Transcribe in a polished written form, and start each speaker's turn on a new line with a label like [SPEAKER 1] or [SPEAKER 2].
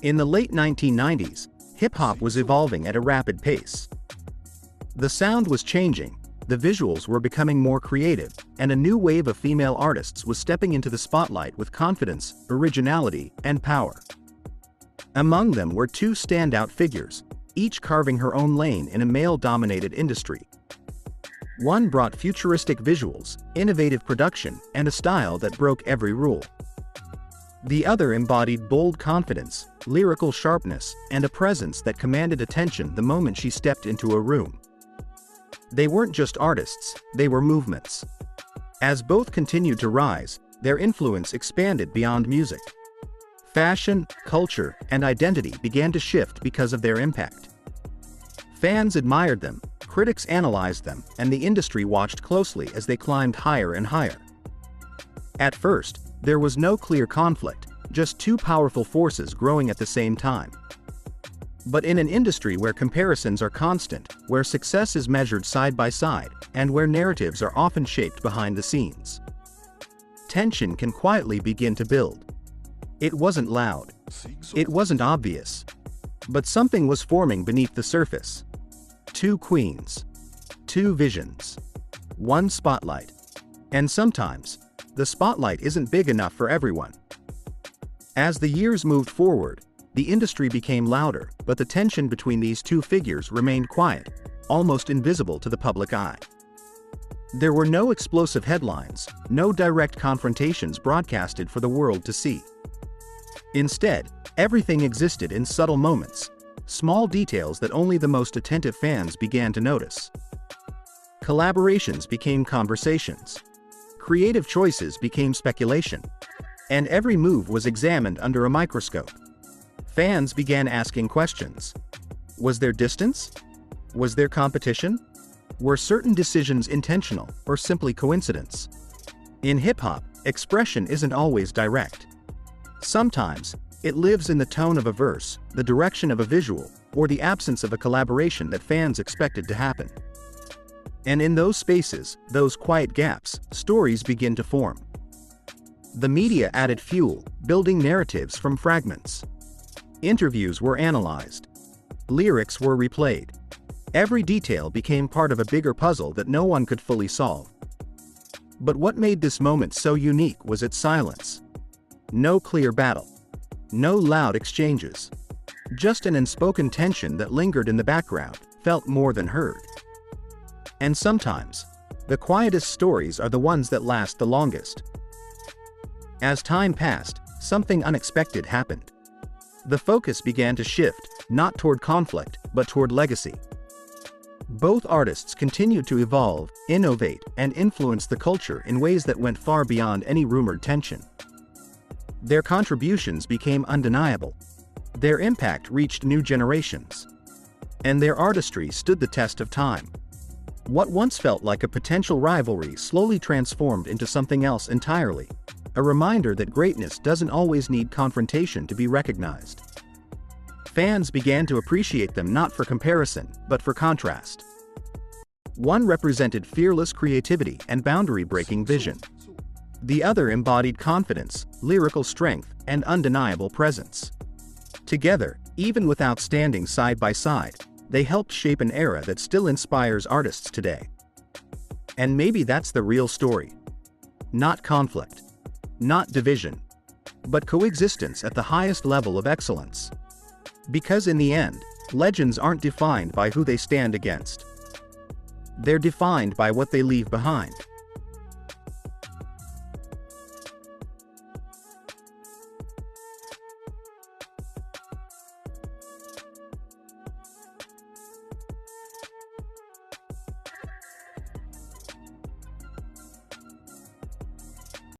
[SPEAKER 1] In the late 1990s, hip-hop was evolving at a rapid pace. The sound was changing, the visuals were becoming more creative, and a new wave of female artists was stepping into the spotlight with confidence, originality, and power. Among them were two standout figures, each carving her own lane in a male-dominated industry. One brought futuristic visuals, innovative production, and a style that broke every rule. The other embodied bold confidence, lyrical sharpness, and a presence that commanded attention the moment she stepped into a room. They weren't just artists, they were movements. As both continued to rise, their influence expanded beyond music. Fashion, culture, and identity began to shift because of their impact. Fans admired them, critics analyzed them, and the industry watched closely as they climbed higher and higher. At first, there was no clear conflict, just two powerful forces growing at the same time. But in an industry where comparisons are constant, where success is measured side by side, and where narratives are often shaped behind the scenes, tension can quietly begin to build. It wasn't loud. It wasn't obvious. But something was forming beneath the surface. Two queens. Two visions. One spotlight. And sometimes, the spotlight isn't big enough for everyone. As the years moved forward, the industry became louder, but the tension between these two figures remained quiet, almost invisible to the public eye. There were no explosive headlines, no direct confrontations broadcasted for the world to see. Instead, everything existed in subtle moments, small details that only the most attentive fans began to notice. Collaborations became conversations. Creative choices became speculation. And every move was examined under a microscope. Fans began asking questions. Was there distance? Was there competition? Were certain decisions intentional or simply coincidence? In hip-hop, expression isn't always direct. Sometimes, it lives in the tone of a verse, the direction of a visual, or the absence of a collaboration that fans expected to happen. And in those spaces, those quiet gaps, stories begin to form. The media added fuel, building narratives from fragments. Interviews were analyzed. Lyrics were replayed. Every detail became part of a bigger puzzle that no one could fully solve. But what made this moment so unique was its silence. No clear battle. No loud exchanges. Just an unspoken tension that lingered in the background, felt more than heard. And sometimes, the quietest stories are the ones that last the longest. As time passed, something unexpected happened. The focus began to shift, not toward conflict, but toward legacy. Both artists continued to evolve, innovate, and influence the culture in ways that went far beyond any rumored tension. Their contributions became undeniable. Their impact reached new generations. And their artistry stood the test of time. What once felt like a potential rivalry slowly transformed into something else entirely. A reminder that greatness doesn't always need confrontation to be recognized. Fans began to appreciate them not for comparison, but for contrast. One represented fearless creativity and boundary-breaking vision. The other embodied confidence, lyrical strength, and undeniable presence. Together, even without standing side by side, they helped shape an era that still inspires artists today. And maybe that's the real story. Not conflict. Not division. But coexistence at the highest level of excellence. Because in the end, legends aren't defined by who they stand against. They're defined by what they leave behind.